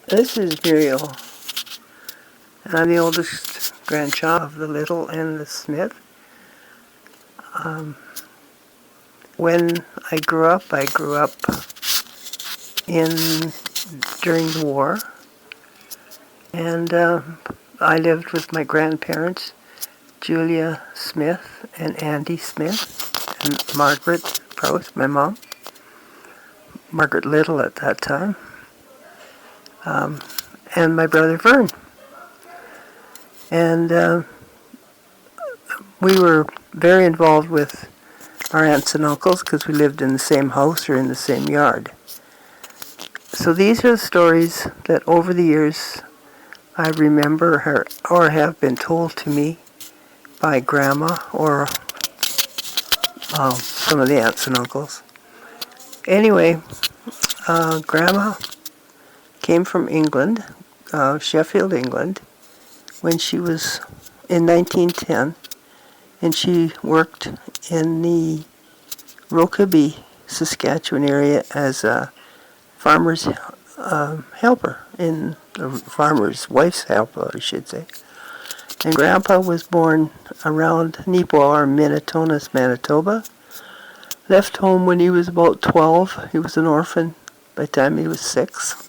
This is Muriel, and I'm the oldest grandchild of the Little and the Smith. When I grew up in during the war, and I lived with my grandparents, Julia Smith and Andy Smith, and Margaret Proust, my mom, Margaret Little at that time, and my brother Vern. And we were very involved with our aunts and uncles because we lived in the same house or in the same yard. So these are the stories that over the years I remember or have been told to me by Grandma or some of the aunts and uncles. Anyway, Grandma came from England, Sheffield, England, when she was in 1910, and she worked in the Rokeby, Saskatchewan area as a farmer's helper, in the farmer's wife's helper, I should say. And Grandpa was born around Neepawa or Minitonas, Manitoba. Left home when he was about 12. He was an orphan by the time he was 6.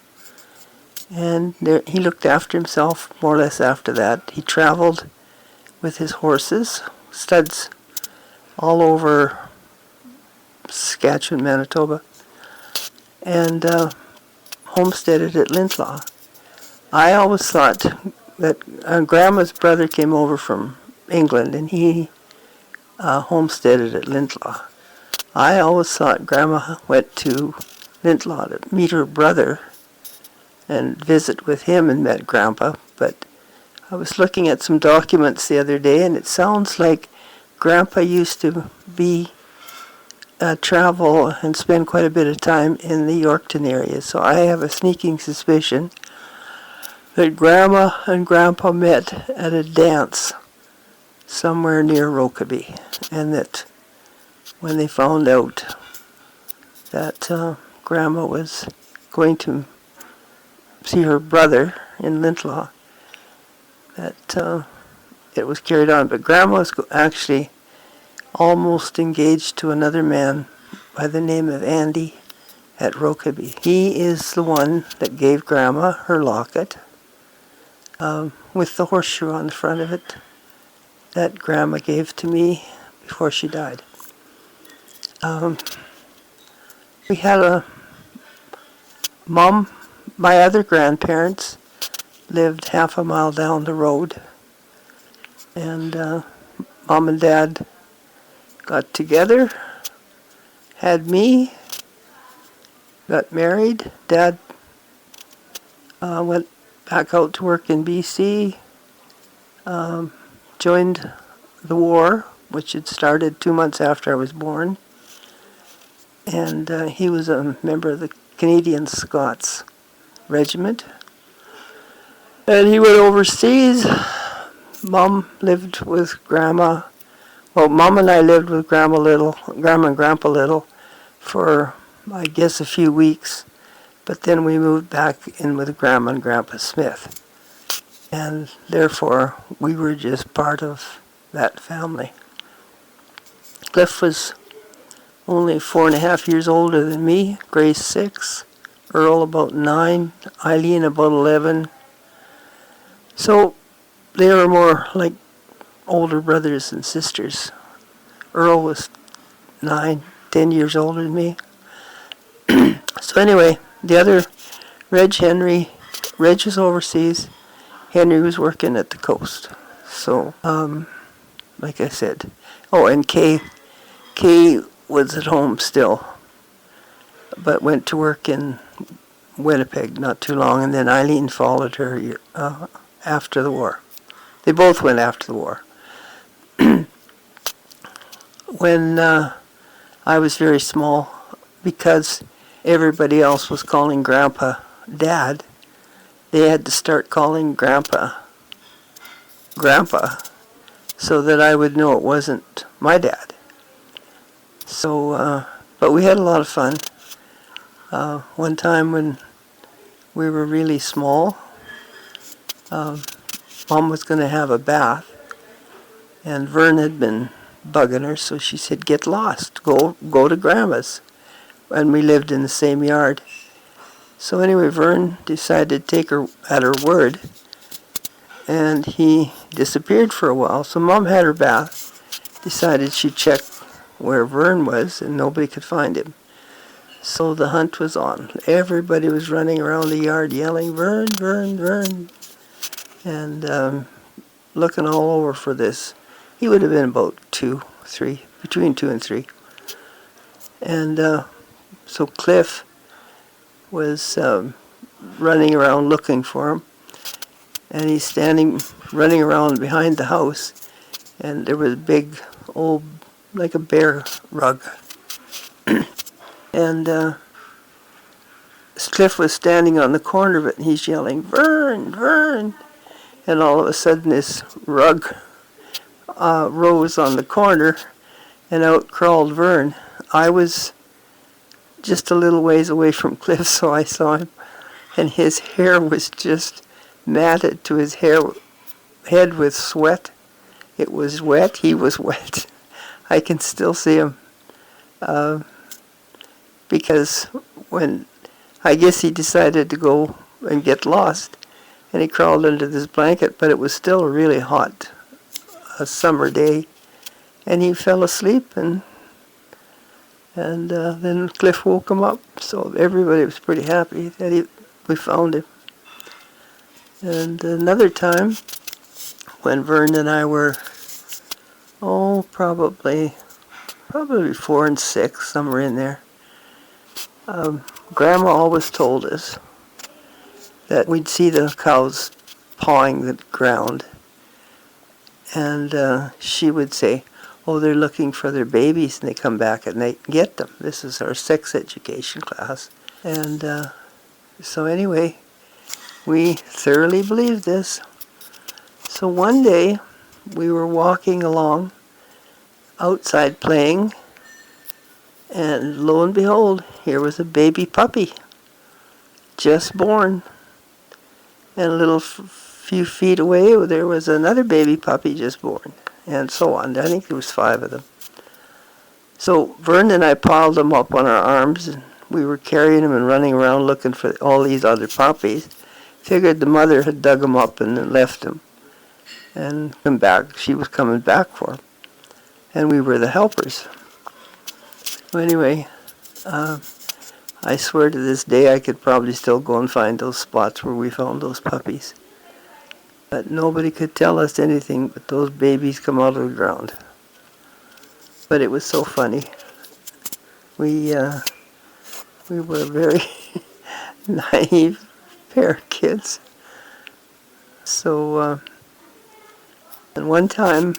And he looked after himself more or less after that. He traveled with his horses, studs, all over Saskatchewan, Manitoba, and homesteaded at Lintlaw. I always thought that Grandma's brother came over from England and he homesteaded at Lintlaw. I always thought Grandma went to Lintlaw to meet her brother and visit with him and met Grandpa, but I was looking at some documents the other day and it sounds like Grandpa used to travel and spend quite a bit of time in the Yorkton area, so I have a sneaking suspicion that Grandma and Grandpa met at a dance somewhere near Rokeby, and that when they found out that Grandma was going to see her brother in Lintlaw, that it was carried on. But Grandma was actually almost engaged to another man by the name of Andy at Rokeby. He is the one that gave Grandma her locket with the horseshoe on the front of it that Grandma gave to me before she died. We had a mom. My other grandparents lived half a mile down the road, and Mom and Dad got together, had me, got married. Dad went back out to work in BC, joined the war, which had started 2 months after I was born, and he was a member of the Canadian Scots Regiment. And he went overseas. Mom lived with Grandma. Well, Mom and I lived with Grandma and Grandpa Little, for, I guess, a few weeks. But then we moved back in with Grandma and Grandpa Smith. And therefore, we were just part of that family. Cliff was only 4.5 years older than me, Grace 6, Earl about 9, Eileen about 11. So they were more like older brothers and sisters. Earl was 9, 10 years older than me. So anyway, the other, Reg was overseas. Henry was working at the coast. So, like I said, and Kay was at home still, but went to work in Winnipeg not too long, and then Eileen followed her after the war. They both went after the war. When I was very small, because everybody else was calling Grandpa Dad, they had to start calling Grandpa so that I would know it wasn't my dad. So, but we had a lot of fun. One time when we were really small. Mom was going to have a bath, and Vern had been bugging her, so she said, "Get lost, go to Grandma's." And we lived in the same yard. So anyway, Vern decided to take her at her word, and he disappeared for a while. So Mom had her bath, decided she'd check where Vern was, and nobody could find him. So the hunt was on. Everybody was running around the yard yelling, "Vern, Vern, Vern," and looking all over for this. He would have been about 2, 3, between 2 and 3. And so Cliff was running around looking for him, and he's running around behind the house, and there was a big old, like a bear rug. And Cliff was standing on the corner of it, and he's yelling, "Vern, Vern!" And all of a sudden this rug rose on the corner, and out crawled Vern. I was just a little ways away from Cliff, so I saw him, and his hair was just matted to his head with sweat. It was wet, he was wet. I can still see him. Because when I guess he decided to go and get lost, and he crawled under this blanket, but it was still a really hot summer day, and he fell asleep, and then Cliff woke him up. So everybody was pretty happy that we found him. And another time, when Vern and I were, probably 4 and 6, somewhere in there, Grandma always told us that we'd see the cows pawing the ground, and she would say, "Oh, they're looking for their babies, and they come back at night and get them." This is our sex education class. And so anyway, we thoroughly believed this. So one day, we were walking along outside playing, and lo and behold, here was a baby puppy, just born. And a little few feet away, there was another baby puppy just born, and so on. I think there was 5 of them. So Vern and I piled them up on our arms, and we were carrying them and running around looking for all these other puppies. Figured the mother had dug them up and then left them, and come back. She was coming back for them, and we were the helpers. So anyway, I swear to this day I could probably still go and find those spots where we found those puppies. But nobody could tell us anything but those babies come out of the ground. But it was so funny. We were a very naive pair of kids. So, and one time,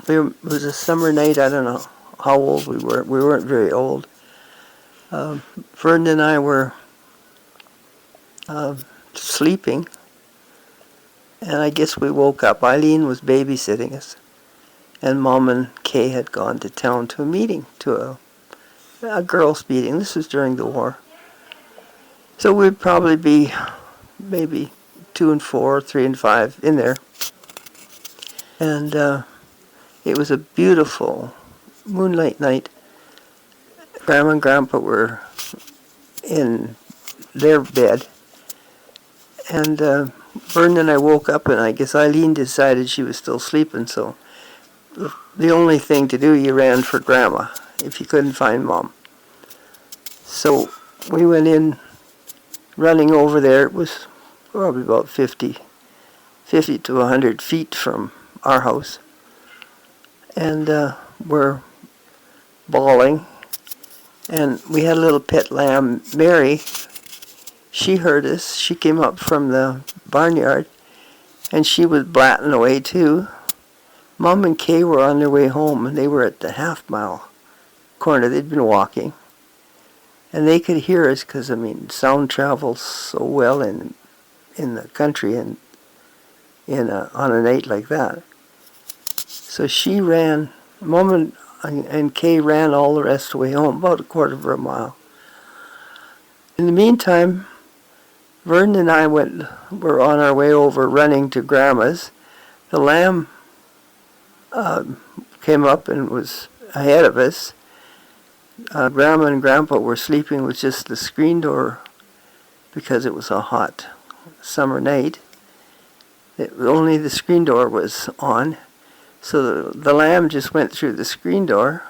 it was a summer night, I don't know how old we were. We weren't very old. Vern and I were sleeping, and I guess we woke up. Eileen was babysitting us, and Mom and Kay had gone to town to a meeting, to a girls' meeting. This was during the war. So we'd probably be maybe 2 and 4, 3 and 5 in there. And it was a beautiful moonlight night. Grandma and Grandpa were in their bed, and Vern and I woke up, and I guess Eileen decided she was still sleeping, so the only thing to do, you ran for Grandma if you couldn't find Mom. So we went in, running over there. It was probably about 50 to 100 feet from our house, and we're bawling. And we had a little pet lamb, Mary. She heard us. She came up from the barnyard, and she was blatting away too. Mom and Kay were on their way home, and they were at the half-mile corner. They'd been walking, and they could hear us because, sound travels so well in the country and on a night like that. So she ran. Mom and Kay ran all the rest of the way home, about a quarter of a mile. In the meantime, Vern and I were on our way over running to Grandma's. The lamb came up and was ahead of us. Grandma and Grandpa were sleeping with just the screen door because it was a hot summer night. Only the screen door was on. So the lamb just went through the screen door,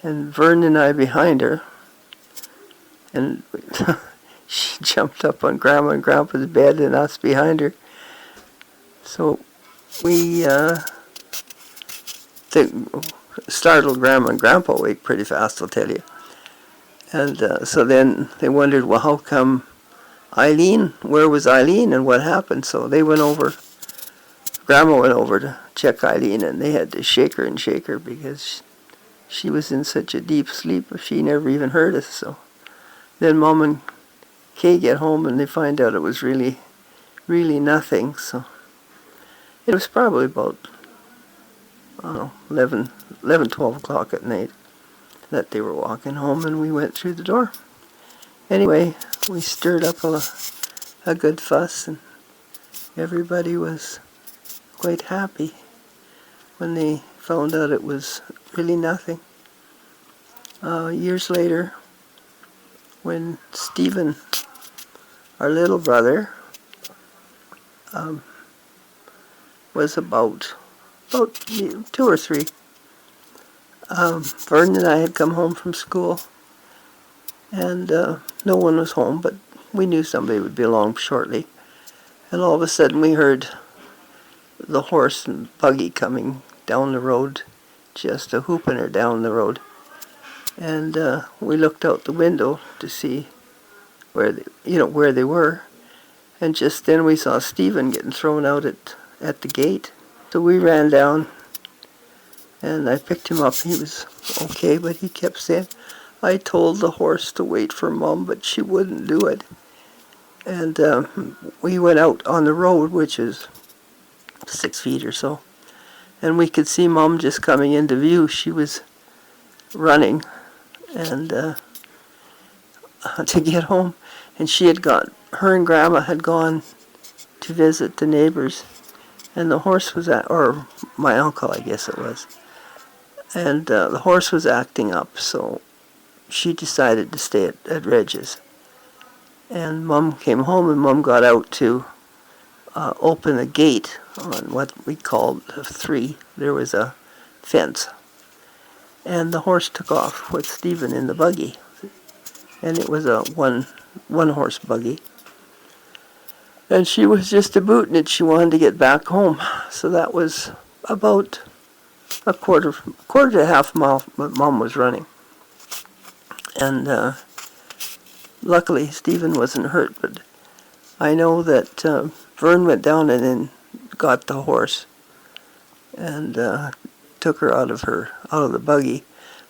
and Vern and I behind her, and she jumped up on Grandma and Grandpa's bed and us behind her. So we startled Grandma and Grandpa awake pretty fast, I'll tell you. And so then they wondered, well, how come Eileen, where was Eileen and what happened? So they went over, Grandma went over to check Eileen, and they had to shake her because she was in such a deep sleep, she never even heard us. So then Mom and Kay get home and they find out it was really, really nothing. So it was probably about, I don't know, 12 o'clock at night that they were walking home, and we went through the door. Anyway, we stirred up a good fuss, and everybody was quite happy when they found out it was really nothing. Years later, when Stephen, our little brother, was about 2 or 3, Vern and I had come home from school, and no one was home, but we knew somebody would be along shortly. And all of a sudden we heard the horse and buggy coming down the road, just a whooping her down the road. And we looked out the window to see where they were. And just then we saw Stephen getting thrown out at the gate. So we ran down, and I picked him up. He was okay, but he kept saying, I told the horse to wait for Mom, but she wouldn't do it. And we went out on the road, which is 6 feet or so, and we could see Mom just coming into view. She was running and to get home, and her and Grandma had gone to visit the neighbors, and the horse was or my uncle, I guess it was, and the horse was acting up, so she decided to stay at Reg's. And Mom came home, and Mom got out to open a gate on what we called 3. There was a fence. And the horse took off with Stephen in the buggy. And it was a one-horse buggy. And she was just a-booting it. She wanted to get back home. So that was about a quarter to a half mile Mom was running. And luckily Stephen wasn't hurt, but I know that Vern went down and then got the horse and took her out of the buggy.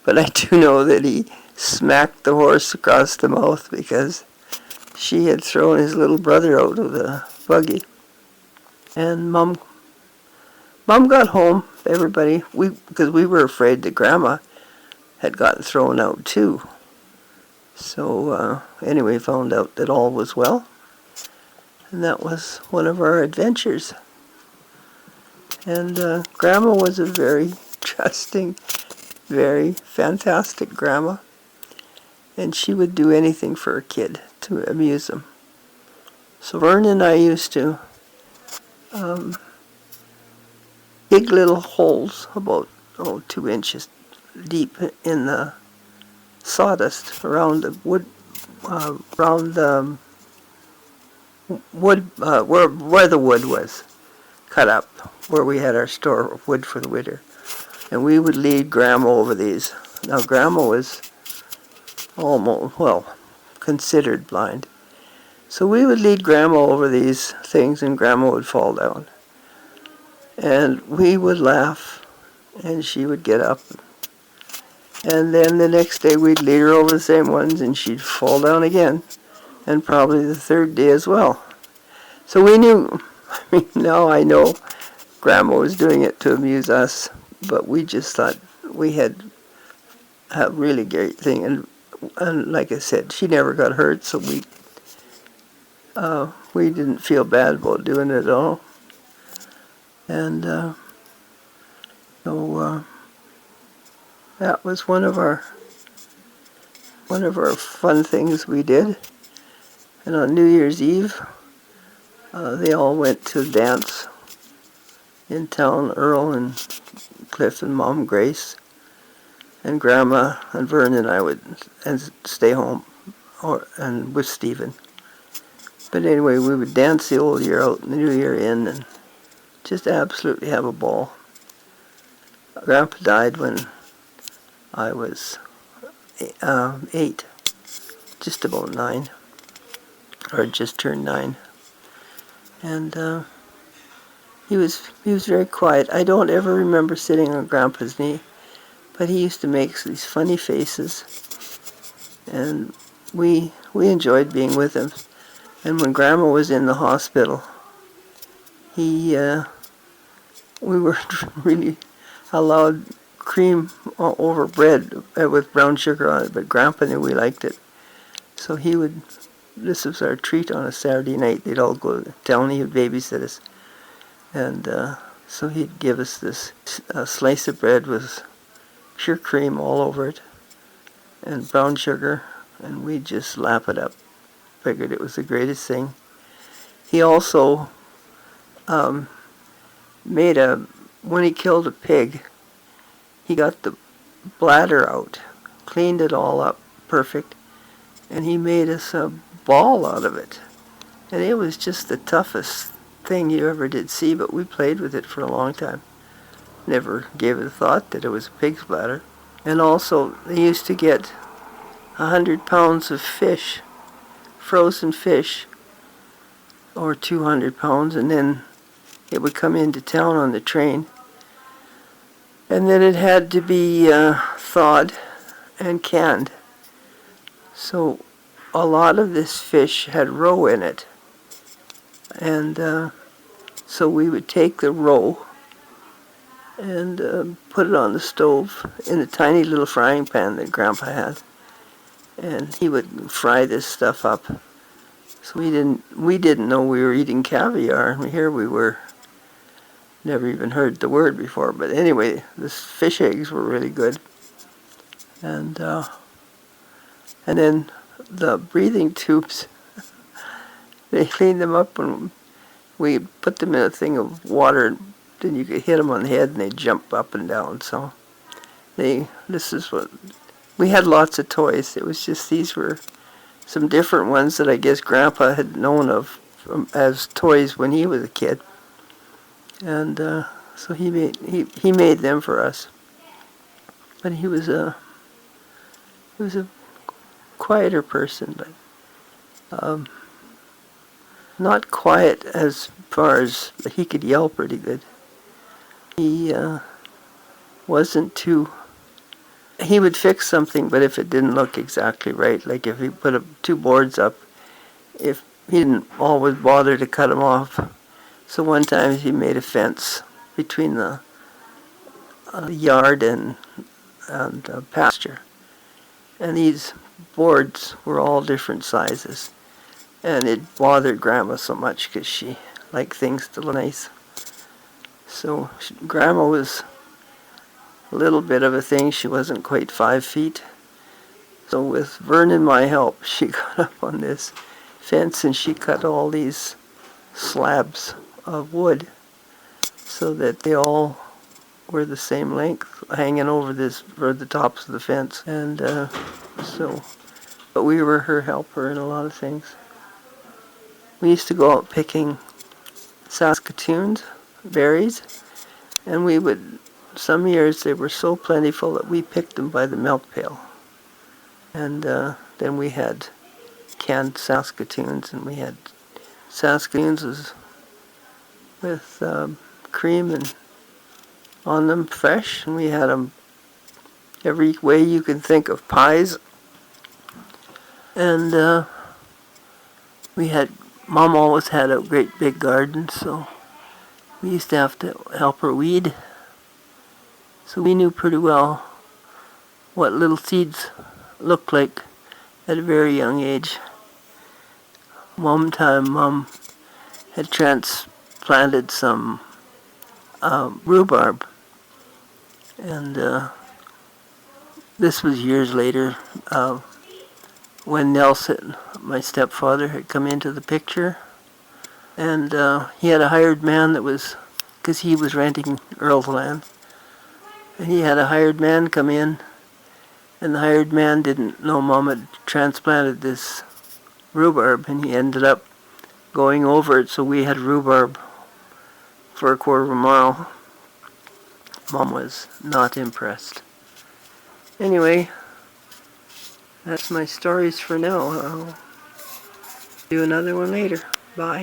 But I do know that he smacked the horse across the mouth because she had thrown his little brother out of the buggy. And Mom got home, everybody, because we were afraid that Grandma had gotten thrown out too. So anyway, found out that all was well. And that was one of our adventures. And Grandma was a very trusting, very fantastic grandma. And she would do anything for a kid to amuse them. So Vern and I used to dig little holes about 2 inches deep in the sawdust around the wood, where the wood was cut up, where we had our store of wood for the winter. And we would lead Grandma over these. Now Grandma was considered blind. So we would lead Grandma over these things, and Grandma would fall down. And we would laugh, and she would get up. And then the next day we'd lead her over the same ones, and she'd fall down again. And probably the third day as well. So we knew, now I know Grandma was doing it to amuse us, but we just thought we had a really great thing. And like I said, she never got hurt, so we didn't feel bad about doing it at all. And so that was one of our fun things we did. And on New Year's Eve, they all went to dance in town. Earl and Cliff and Mom Grace and Grandma and Vern and I would stay home and with Stephen. But anyway, we would dance the old year out and the new year in and just absolutely have a ball. Grandpa died when I was 8, just about 9, or just turned 9. And he was very quiet. I don't ever remember sitting on Grandpa's knee, but he used to make these funny faces, and we enjoyed being with him. And when Grandma was in the hospital, we weren't really allowed cream over bread with brown sugar on it, but Grandpa knew we liked it. So this was our treat on a Saturday night. They'd all go to town, he would babysit us. And so he'd give us this slice of bread with pure cream all over it and brown sugar, and we'd just lap it up. Figured it was the greatest thing. He also when he killed a pig, he got the bladder out, cleaned it all up perfect, and he made us a ball out of it. And it was just the toughest thing you ever did see, but we played with it for a long time. Never gave it a thought that it was a pig's bladder. And also, they used to get 100 pounds of fish, frozen fish, or 200 pounds, and then it would come into town on the train. And then it had to be thawed and canned. So a lot of this fish had roe in it. And so we would take the roe and put it on the stove in a tiny little frying pan that Grandpa had. And he would fry this stuff up. So we didn't know we were eating caviar. And here we were, never even heard the word before. But anyway, the fish eggs were really good. And then the breathing tubes, they cleaned them up and we put them in a thing of water, and then you could hit them on the head and they'd jump up and down. So we had lots of toys. It was just these were some different ones that I guess Grandpa had known of as toys when he was a kid. And so he made them for us. But he was a quieter person, but not quiet as far as he could yell pretty good. He wasn't too. He would fix something, but if it didn't look exactly right, like if he put 2 boards up, if he didn't always bother to cut them off. So one time he made a fence between the yard and pasture, and these boards were all different sizes, and it bothered Grandma so much because she liked things to look nice. So Grandma was a little bit of a thing. She wasn't quite 5 feet. So with Vern and my help, she got up on this fence and she cut all these slabs of wood so that they all were the same length, hanging over the tops of the fence. And but we were her helper in a lot of things. We used to go out picking Saskatoons, berries, and we would, some years they were so plentiful that we picked them by the milk pail. And then we had canned Saskatoons, and we had Saskatoons with cream and on them fresh, and we had them every way you can think of, pies. And Mom always had a great big garden, so we used to have to help her weed. So we knew pretty well what little seeds looked like at a very young age. One time, Mom had transplanted some rhubarb, and this was years later, when Nelson, my stepfather, had come into the picture, and he had a hired man that was, because he was renting Earl's land, and he had a hired man come in, and the hired man didn't know Mom had transplanted this rhubarb, and he ended up going over it, so we had rhubarb for a quarter of a mile. Mom was not impressed. Anyway, that's my stories for now. I'll do another one later. Bye.